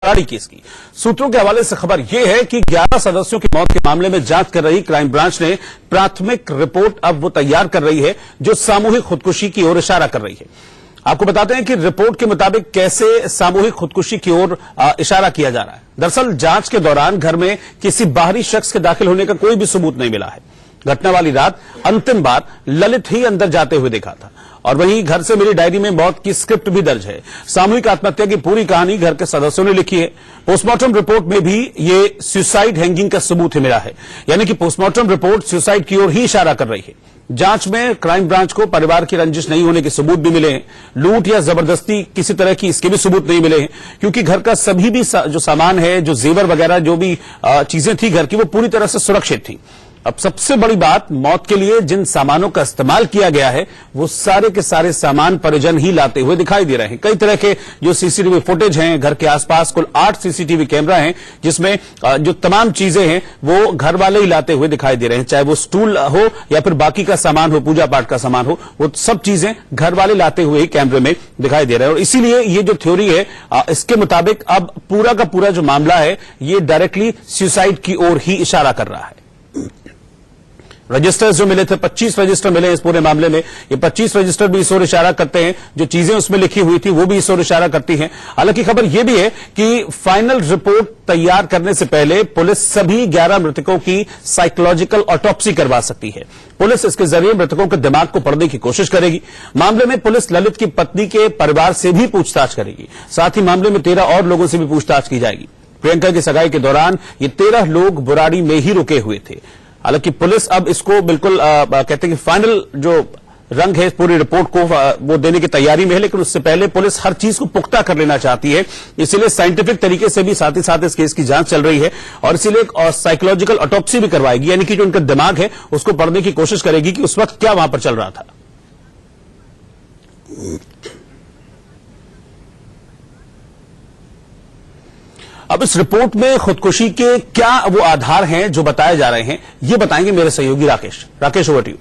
बराड़ी case की। सूत्रों के हवाले से खबर यह है कि 11 सदस्यों की मौत के मामले में जांच कर रही क्राइम ब्रांच ने प्राथमिक रिपोर्ट अब वो तैयार कर रही है जो सामूहिक खुदकुशी की ओर इशारा कर रही है। आपको बताते हैं कि रिपोर्ट के मुताबिक कैसे सामूहिक खुदकुशी की ओर इशारा किया जा रहा है। दरअसल जांच के दौरान घर में किसी बाहरी शख्स के दाखिल होने का कोई भी सबूत नहीं मिला है। घटना वाली रात अंतिम बार ललित ही अंदर जाते हुए देखा था और वहीं घर से मिली डायरी में मौत की स्क्रिप्ट भी दर्ज है। सामूहिक आत्महत्या की पूरी कहानी घर के सदस्यों ने लिखी है। पोस्टमार्टम रिपोर्ट में भी ये सुसाइड हैंगिंग का सबूत ही मिला है, यानी कि पोस्टमार्टम रिपोर्ट सुसाइड की ओर ही इशारा कर रही है। जांच में क्राइम ब्रांच को परिवार की रंजिश नहीं होने के सबूत भी मिले हैं। लूट या जबरदस्ती किसी तरह की इसके भी सबूत नहीं मिले हैं, क्योंकि घर का सभी भी जो सामान है, जो जेवर वगैरह जो भी चीजें थी घर की, वो पूरी तरह से सुरक्षित थी। अब सबसे बड़ी बात, मौत के लिए जिन सामानों का इस्तेमाल किया गया है वो सारे के सारे सामान परिजन ही लाते हुए दिखाई दे रहे हैं। कई तरह के जो सीसीटीवी फुटेज हैं, घर के आसपास कुल 8 सीसीटीवी कैमरा हैं जिसमें जो तमाम चीजें हैं वो घर वाले ही लाते हुए दिखाई दे रहे हैं। चाहे वो स्टूल हो या फिर बाकी का सामान हो, पूजा पाठ का सामान हो, वो सब चीजें घर वाले लाते हुए ही कैमरे में दिखाई दे रहे हैं। और इसीलिए ये जो थ्योरी है, इसके मुताबिक अब पूरा का पूरा जो मामला है ये डायरेक्टली सुसाइड की ओर ही इशारा कर रहा है। रजिस्टर्स जो मिले थे, 25 रजिस्टर मिले इस पूरे मामले में। ये 25 रजिस्टर भी इस ओर इशारा करते हैं, जो चीजें उसमें लिखी हुई थी वो भी इस ओर इशारा करती हैं। हालांकि खबर यह भी है कि फाइनल रिपोर्ट तैयार करने से पहले पुलिस सभी 11 मृतकों की साइकोलॉजिकल ऑटोप्सी करवा सकती है। पुलिस इसके जरिए मृतकों के दिमाग को पढ़ने की कोशिश करेगी। मामले में पुलिस ललित की पत्नी के परिवार से भी पूछताछ करेगी। साथ ही मामले में 13 और लोगों से भी पूछताछ की जाएगी। प्रियंका की सगाई के दौरान ये 13 लोग बुराड़ी में ही रुके हुए थे। हालांकि पुलिस अब इसको बिल्कुल कहते हैं कि फाइनल जो रंग है इस पूरी रिपोर्ट को वो देने की तैयारी में है, लेकिन उससे पहले पुलिस हर चीज को पुख्ता कर लेना चाहती है। इसीलिए साइंटिफिक तरीके से भी साथ ही साथ इस केस की जांच चल रही है और इसीलिए एक साइकोलॉजिकल ऑटोप्सी भी करवाएगी, यानी कि जो उनका दिमाग है उसको पढ़ने की कोशिश करेगी कि उस वक्त क्या वहां पर चल रहा था। अब इस रिपोर्ट में खुदकुशी के क्या वो आधार हैं जो बताए जा रहे हैं, ये बताएंगे मेरे सहयोगी Rakesh. Rakesh, over to you.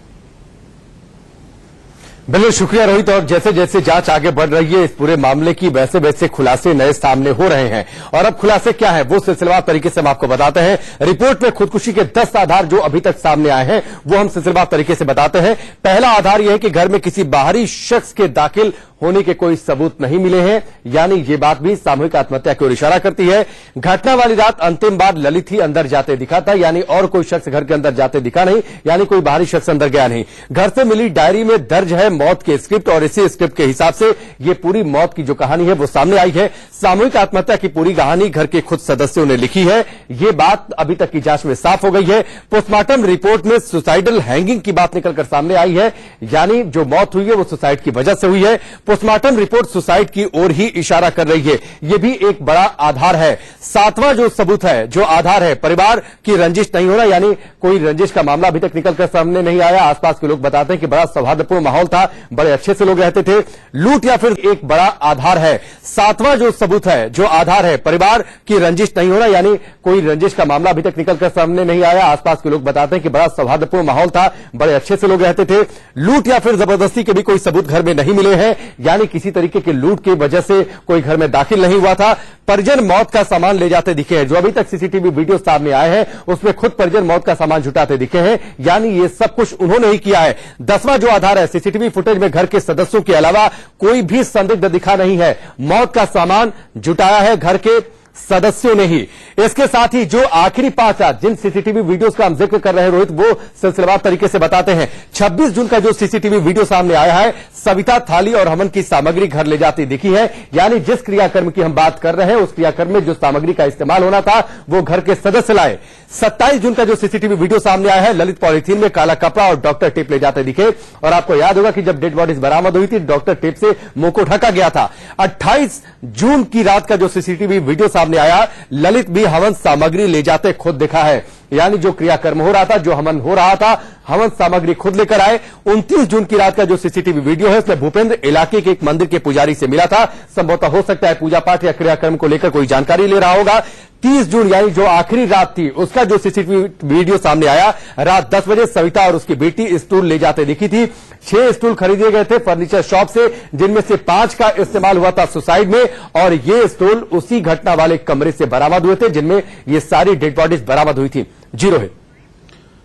बिल्कुल शुक्रिया रोहित। और जैसे जैसे जांच आगे बढ़ रही है इस पूरे मामले की, वैसे वैसे खुलासे नए सामने हो रहे हैं। और अब खुलासे क्या है वो सिलसिलेवार तरीके से हम आपको बताते हैं। रिपोर्ट में खुदकुशी के 10 आधार जो अभी तक सामने आए हैं वो हम सिलसिलेवार तरीके से बताते हैं। पहला आधार यह है कि घर में किसी बाहरी शख्स के दाखिल होने के कोई सबूत नहीं मिले हैं, यानी ये बात भी सामूहिक आत्महत्या की ओर इशारा करती है। घटना वाली रात अंतिम बार ललित ही अंदर जाते दिखा था, यानी और कोई शख्स घर के अंदर जाते दिखा नहीं, यानी कोई बाहरी शख्स अंदर गया नहीं। घर से मिली डायरी में दर्ज है मौत के स्क्रिप्ट और इसी स्क्रिप्ट के हिसाब से ये पूरी मौत की जो कहानी है वो सामने आई है। सामूहिक आत्महत्या की पूरी कहानी घर के खुद सदस्यों ने लिखी है। ये बात अभी तक की जांच में साफ हो गई है। पोस्टमार्टम रिपोर्ट में सुसाइडल हैंगिंग की बात निकलकर सामने आई है, यानी जो मौत हुई है वो सुसाइड की वजह से हुई है। पोस्टमार्टम रिपोर्ट सुसाइड की ओर ही इशारा कर रही है। यह भी एक बड़ा आधार है। 7वां जो सबूत है, जो आधार है, परिवार की रंजिश नहीं होना, यानी कोई रंजिश का मामला अभी तक निकलकर सामने नहीं आया। आसपास के लोग बताते हैं कि बड़ा सौहार्दपूर्ण माहौल था, बड़े अच्छे से लोग रहते थे। लूट या फिर एक बड़ा आधार है। 7वां जो सबूत है, जो आधार है, परिवार की रंजिश नहीं होना, यानी कोई रंजिश का मामला अभी तक निकलकर सामने नहीं आया। आसपास के लोग बताते हैं कि बड़ा सौहार्दपूर्ण माहौल था, बड़े अच्छे से लोग रहते थे। लूट या फिर जबरदस्ती के भी कोई सबूत घर में नहीं मिले हैं, यानी किसी तरीके के लूट की वजह से कोई घर में दाखिल नहीं हुआ था। परिजन मौत का सामान ले जाते दिखे हैं। जो अभी तक सीसीटीवी वीडियो सामने आए हैं उसमें खुद परिजन मौत का सामान जुटाते दिखे हैं, यानी ये सब कुछ उन्होंने ही किया है। 10वां जो आधार है, सीसीटीवी फुटेज में घर के सदस्यों के अलावा कोई भी संदिग्ध दिखा नहीं है। मौत का सामान जुटाया है घर के सदस्यों ने ही। इसके साथ ही जो आखिरी 5 रात जिन सीसीटीवी वीडियोस का हम जिक्र कर रहे हैं रोहित, वो सिलसिलेवार तरीके से बताते हैं। 26 जून का जो सीसीटीवी वीडियो सामने आया है, सविता थाली और हवन की सामग्री घर ले जाती दिखी है, यानी जिस क्रियाक्रम की हम बात कर रहे हैं उस क्रियाक्रम में जो सामग्री का इस्तेमाल होना था वो घर के सदस्य लाए। 27 जून का जो सीसीटीवी वीडियो सामने आया है, ललित पॉलीथीन में काला कपड़ा और डॉक्टर टेप ले जाते दिखे। और आपको याद होगा कि जब डेड बॉडीज बरामद हुई थी, डॉक्टर टेप से मुंह को ढका गया था। 28 जून की रात का जो सीसीटीवी वीडियो सामने आया, ललित भी हवन सामग्री ले जाते खुद दिखा है, यानी जो क्रियाकर्म हो रहा था, जो हवन हो रहा था, हवन सामग्री खुद लेकर आए। 29 जून की रात का जो सीसीटीवी वीडियो है उसमें भूपेंद्र इलाके के एक मंदिर के पुजारी से मिला था। संभवतः हो सकता है पूजा पाठ या क्रियाक्रम को लेकर कोई जानकारी ले रहा होगा। 30 जून यानी जो आखिरी रात थी उसका जो सीसीटीवी वीडियो सामने आया, रात 10 बजे सविता और उसकी बेटी स्टूल ले जाते दिखी थी। 6 स्टूल खरीदे गए थे फर्नीचर शॉप से, जिनमें से 5 का इस्तेमाल हुआ था सुसाइड में, और ये स्टूल उसी घटना वाले कमरे से बरामद हुए थे जिनमें ये सारी डेड बॉडीज बरामद हुई थी। जी रोहित।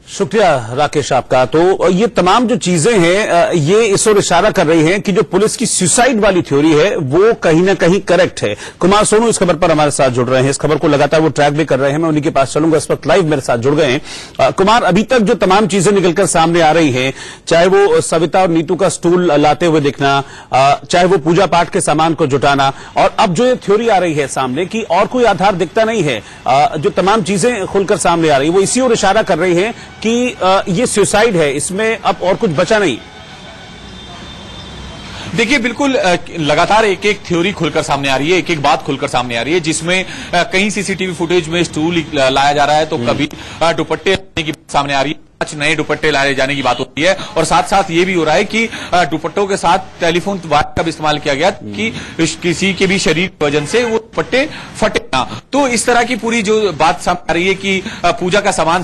शुक्रिया राकेश आपका। तो ये तमाम जो चीजें हैं ये इस ओर इशारा कर रही हैं कि जो पुलिस की सुसाइड वाली थ्योरी है वो कहीं ना कहीं करेक्ट है। कुमार सोनू इस खबर पर हमारे साथ जुड़ रहे हैं, इस खबर को लगातार वो ट्रैक भी कर रहे हैं, मैं उन्हीं के पास चलूंगा। इस वक्त लाइव मेरे साथ जुड़ गए हैं कुमार। अभी तक जो तमाम चीजें निकलकर सामने आ रही हैं, चाहे वो सविता और नीतू का स्टूल लाते हुए दिखना, चाहे वो पूजा पाठ के सामान को जुटाना, और अब जो ये थ्योरी आ रही है सामने की और कोई आधार दिखता नहीं है, जो तमाम चीजें खुलकर सामने आ रही है वो इसी ओर इशारा कर रही है कि ये सुसाइड है, इसमें अब और कुछ बचा नहीं। देखिए, बिल्कुल लगातार एक एक थ्योरी खुलकर सामने आ रही है, एक एक बात खुलकर सामने आ रही है, जिसमें कहीं सीसीटीवी फुटेज में स्टूल लाया जा रहा है तो कभी दुपट्टे लाने की बात सामने आ रही है, 5 नए दुपट्टे लाए जाने की बात होती है, और साथ साथ ये भी हो रहा है कि दुपट्टों के साथ टेलीफोन वायर का भी इस्तेमाल किया गया कि किसी के भी शरीर की वजह से वो दुपट्टे फटे ना। तो इस तरह की पूरी जो बात सामने आ रही है कि पूजा का सामान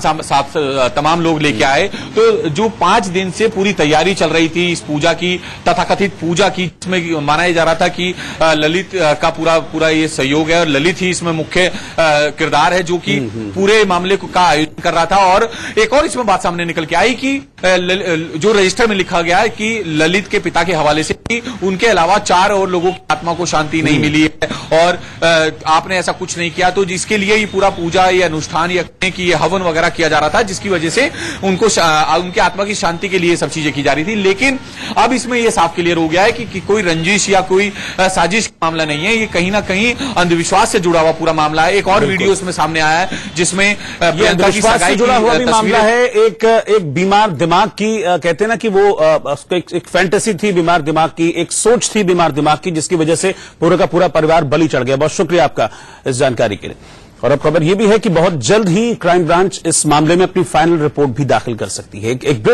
तमाम लोग लेके आए, तो जो 5 दिन से पूरी तैयारी चल रही थी इस पूजा की, तथाकथित पूजा की, जिसमें माना जा रहा था कि ललित का पूरा ये सहयोग है और ललित ही इसमें मुख्य किरदार है जो कि पूरे मामले का आयोजन कर रहा था। और एक और इसमें बात सामने निकल के आई कि जो रजिस्टर में लिखा गया है कि ललित के पिता के हवाले से कि उनके अलावा 4 और लोगों की आत्मा को शांति नहीं मिली है और आपने ऐसा कुछ नहीं किया, तो जिसके लिए ये पूरा पूजा, ये अनुष्ठान, ये हवन वगैरह किया जा रहा था, जिसकी वजह से उनको उनके आत्मा की शांति के लिए सब चीजें की जा रही थी। लेकिन अब इसमें यह साफ क्लियर हो गया है कि कोई रंजिश या कोई साजिश का मामला नहीं है, ये कहीं ना कहीं अंधविश्वास से जुड़ा हुआ पूरा मामला है। एक और वीडियो इसमें सामने आया है जिसमें प्रियंका की सगाई जुड़ा हुआ भी मामला है। एक बीमार दिमाग की, कहते हैं ना कि वो एक फैंटेसी थी बीमार दिमाग की, एक सोच थी बीमार दिमाग की, जिसकी वजह से पूरा का पूरा परिवार बलि चढ़ गया। बहुत शुक्रिया आपका इस जानकारी के लिए। और अब खबर यह भी है कि बहुत जल्द ही क्राइम ब्रांच इस मामले में अपनी फाइनल रिपोर्ट भी दाखिल कर सकती है। एक